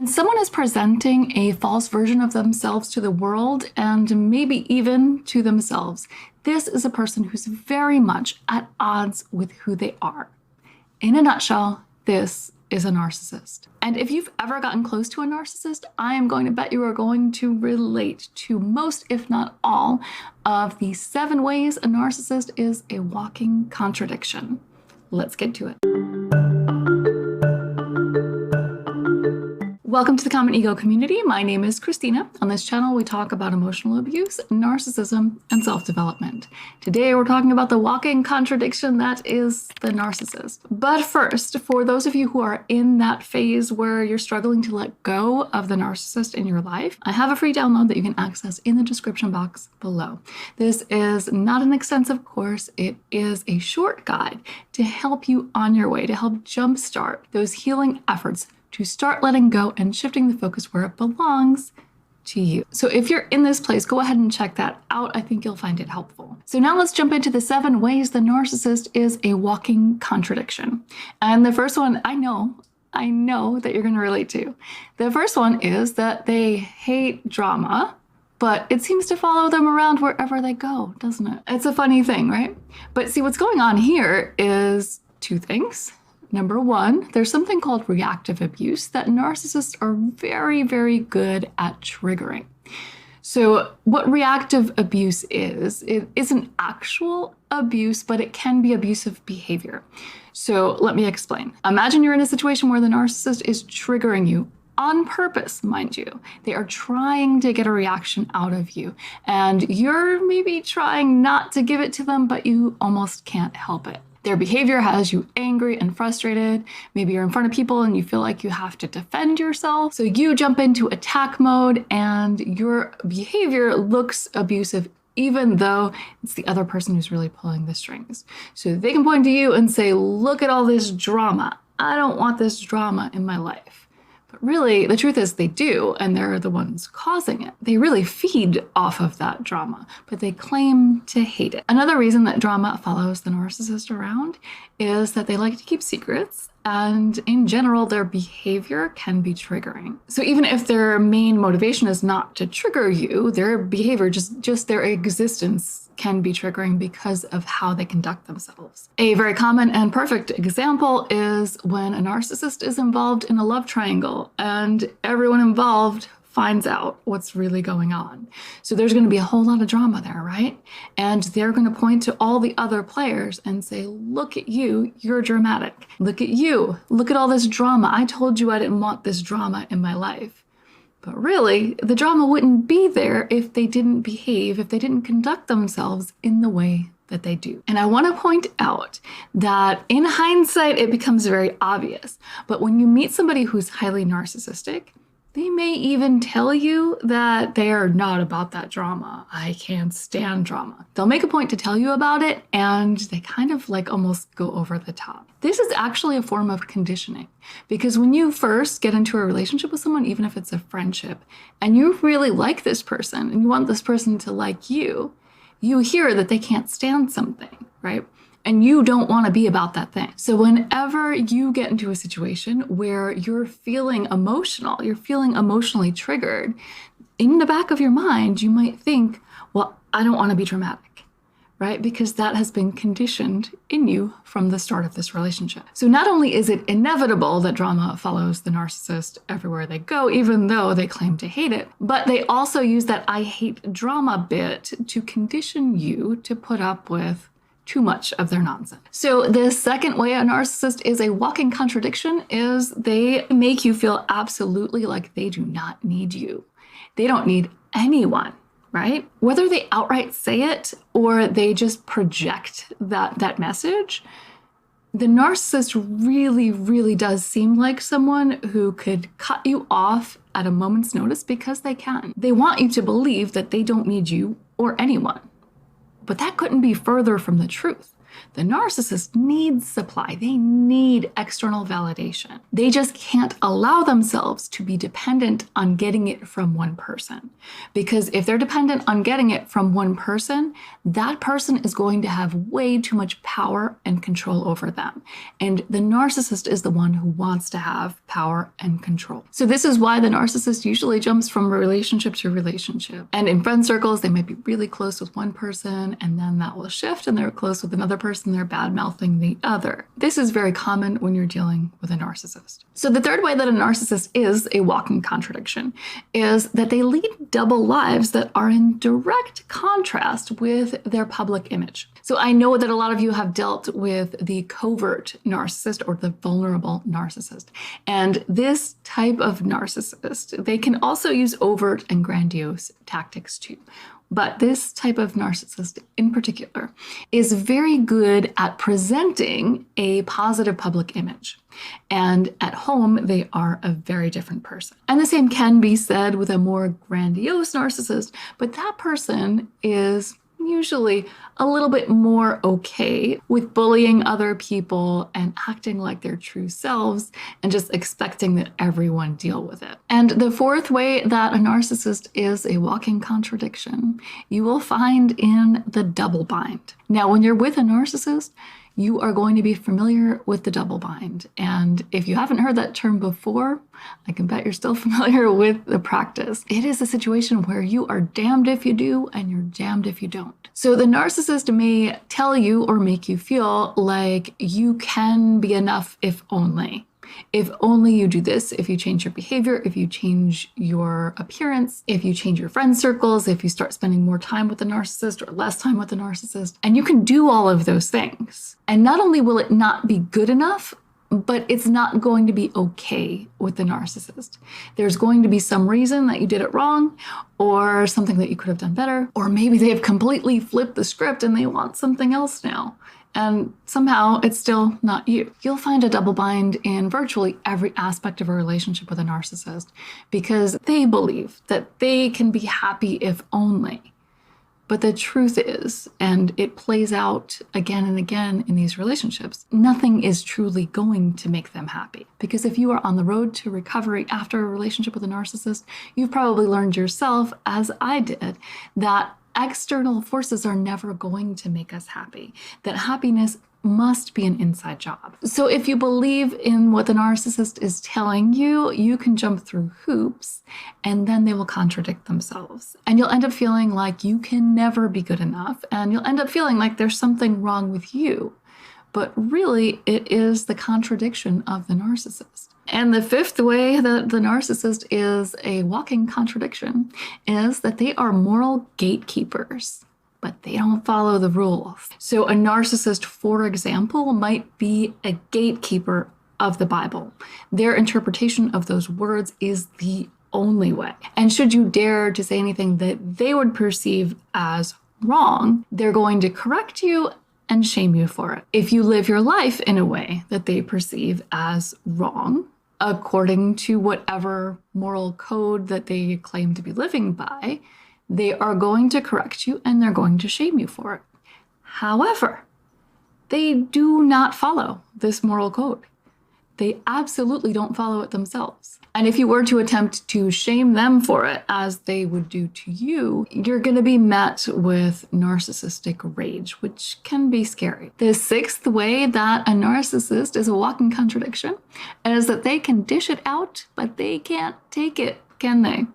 When someone is presenting a false version of themselves to the world and maybe even to themselves, this is a person who's very much at odds with who they are. In a nutshell, this is a narcissist. And if you've ever gotten close to a narcissist, I am going to bet you are going to relate to most, if not all, of the 7 ways a narcissist is a walking contradiction. Let's get to it. Welcome to the Common Ego community. My name is Christina. On this channel, we talk about emotional abuse, narcissism, and self-development. Today, we're talking about the walking contradiction that is the narcissist. But first, for those of you who are in that phase where you're struggling to let go of the narcissist in your life, I have a free download that you can access in the description box below. This is not an extensive course. It is a short guide to help you on your way, to help jumpstart those healing efforts to start letting go and shifting the focus where it belongs to you. So if you're in this place, go ahead and check that out. I think you'll find it helpful. So now let's jump into the 7 ways the narcissist is a walking contradiction. And the first one, I know that you're going to relate to. The first one is that they hate drama, but it seems to follow them around wherever they go, doesn't it? It's a funny thing, right? But see, what's going on here is 2 things. Number 1, there's something called reactive abuse that narcissists are very, very good at triggering. So what reactive abuse is, it isn't actual abuse, but it can be abusive behavior. So let me explain. Imagine you're in a situation where the narcissist is triggering you on purpose, mind you. They are trying to get a reaction out of you, and you're maybe trying not to give it to them, but you almost can't help it. Their behavior has you angry and frustrated. Maybe you're in front of people and you feel like you have to defend yourself. So you jump into attack mode and your behavior looks abusive, even though it's the other person who's really pulling the strings. So they can point to you and say, look at all this drama. I don't want this drama in my life. But really, the truth is they do, and they're the ones causing it. They really feed off of that drama, but they claim to hate it. Another reason that drama follows the narcissist around is that they like to keep secrets, and in general, their behavior can be triggering. So even if their main motivation is not to trigger you, their behavior, just their existence can be triggering because of how they conduct themselves. A very common and perfect example is when a narcissist is involved in a love triangle and everyone involved finds out what's really going on. So there's going to be a whole lot of drama there, right? And they're going to point to all the other players and say, look at you, you're dramatic. Look at you, look at all this drama. I told you I didn't want this drama in my life. But really, the drama wouldn't be there if they didn't behave, if they didn't conduct themselves in the way that they do. And I want to point out that in hindsight, it becomes very obvious. But when you meet somebody who's highly narcissistic, they may even tell you that they are not about that drama. I can't stand drama. They'll make a point to tell you about it, and they kind of like almost go over the top. This is actually a form of conditioning, because when you first get into a relationship with someone, even if it's a friendship, and you really like this person and you want this person to like you, you hear that they can't stand something, right? And you don't want to be about that thing. So whenever you get into a situation where you're feeling emotional, you're feeling emotionally triggered, in the back of your mind, you might think, well, I don't want to be dramatic, right? Because that has been conditioned in you from the start of this relationship. So not only is it inevitable that drama follows the narcissist everywhere they go, even though they claim to hate it, but they also use that I hate drama bit to condition you to put up with too much of their nonsense. So the second way a narcissist is a walking contradiction is they make you feel absolutely like they do not need you. They don't need anyone, right? Whether they outright say it or they just project that message, the narcissist really, really does seem like someone who could cut you off at a moment's notice because they can. They want you to believe that they don't need you or anyone. But that couldn't be further from the truth. The narcissist needs supply. They need external validation. They just can't allow themselves to be dependent on getting it from one person. Because if they're dependent on getting it from one person, that person is going to have way too much power and control over them. And the narcissist is the one who wants to have power and control. So this is why the narcissist usually jumps from relationship to relationship. And in friend circles, they might be really close with one person, and then that will shift and they're close with another person, they're bad-mouthing the other. This is very common when you're dealing with a narcissist. So the third way that a narcissist is a walking contradiction is that they lead double lives that are in direct contrast with their public image. So I know that a lot of you have dealt with the covert narcissist or the vulnerable narcissist. And this type of narcissist, they can also use overt and grandiose tactics too. But this type of narcissist in particular is very good at presenting a positive public image. And at home, they are a very different person. And the same can be said with a more grandiose narcissist, but that person is usually a little bit more okay with bullying other people and acting like their true selves and just expecting that everyone deal with it. And the fourth way that a narcissist is a walking contradiction, you will find in the double bind. Now, when you're with a narcissist, you are going to be familiar with the double bind. And if you haven't heard that term before, I can bet you're still familiar with the practice. It is a situation where you are damned if you do and you're damned if you don't. So the narcissist may tell you or make you feel like you can be enough if only. If only you do this, if you change your behavior, if you change your appearance, if you change your friend circles, if you start spending more time with the narcissist or less time with the narcissist, and you can do all of those things. And not only will it not be good enough, but it's not going to be okay with the narcissist. There's going to be some reason that you did it wrong or something that you could have done better, or maybe they have completely flipped the script and they want something else now. And somehow it's still not you. You'll find a double bind in virtually every aspect of a relationship with a narcissist because they believe that they can be happy if only. But the truth is, and it plays out again and again in these relationships, nothing is truly going to make them happy. Because if you are on the road to recovery after a relationship with a narcissist, you've probably learned yourself, as I did, that external forces are never going to make us happy, that happiness must be an inside job. So if you believe in what the narcissist is telling you, you can jump through hoops and then they will contradict themselves. And you'll end up feeling like you can never be good enough. And you'll end up feeling like there's something wrong with you. But really, it is the contradiction of the narcissist. And the fifth way that the narcissist is a walking contradiction is that they are moral gatekeepers, but they don't follow the rules. So a narcissist, for example, might be a gatekeeper of the Bible. Their interpretation of those words is the only way. And should you dare to say anything that they would perceive as wrong, they're going to correct you and shame you for it. If you live your life in a way that they perceive as wrong, according to whatever moral code that they claim to be living by, they are going to correct you and they're going to shame you for it. However, they do not follow this moral code. They absolutely don't follow it themselves. And if you were to attempt to shame them for it, as they would do to you, you're going to be met with narcissistic rage, which can be scary. The sixth way that a narcissist is a walking contradiction is that they can dish it out, but they can't take it, can they?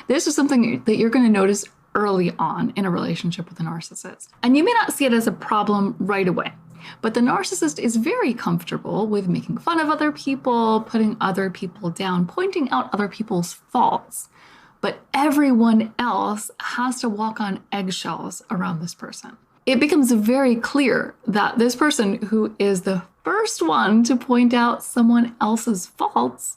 This is something that you're going to notice early on in a relationship with a narcissist. And you may not see it as a problem right away. But the narcissist is very comfortable with making fun of other people, putting other people down, pointing out other people's faults. But everyone else has to walk on eggshells around this person. It becomes very clear that this person who is the first one to point out someone else's faults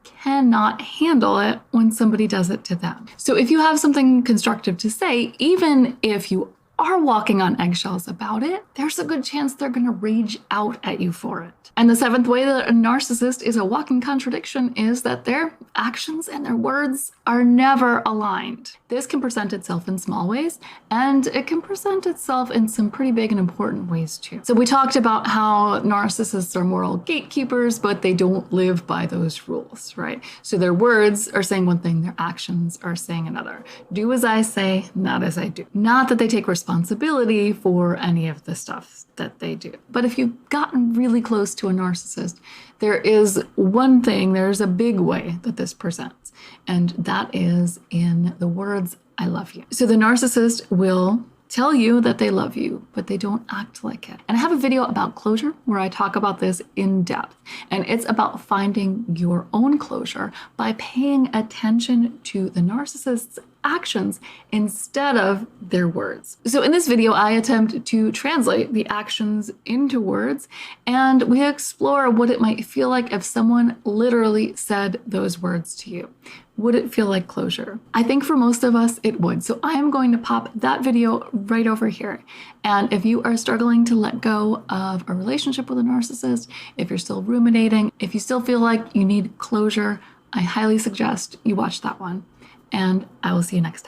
cannot handle it when somebody does it to them. So if you have something constructive to say, even if you are walking on eggshells about it, there's a good chance they're going to rage out at you for it. And the 7th way that a narcissist is a walking contradiction is that their actions and their words are never aligned. This can present itself in small ways, and it can present itself in some pretty big and important ways too. So we talked about how narcissists are moral gatekeepers, but they don't live by those rules, right? So their words are saying one thing, their actions are saying another. Do as I say, not as I do. Not that they take responsibility for any of the stuff that they do. But if you've gotten really close to a narcissist, there is one thing, there's a big way that this presents, and that is in the words, I love you. So the narcissist will tell you that they love you, but they don't act like it. And I have a video about closure where I talk about this in depth. And it's about finding your own closure by paying attention to the narcissist's actions instead of their words. So in this video, I attempt to translate the actions into words, and we explore what it might feel like if someone literally said those words to you. Would it feel like closure? I think for most of us, it would. So I am going to pop that video right over here. And if you are struggling to let go of a relationship with a narcissist, if you're still ruminating, if you still feel like you need closure, I highly suggest you watch that one. And I will see you next time.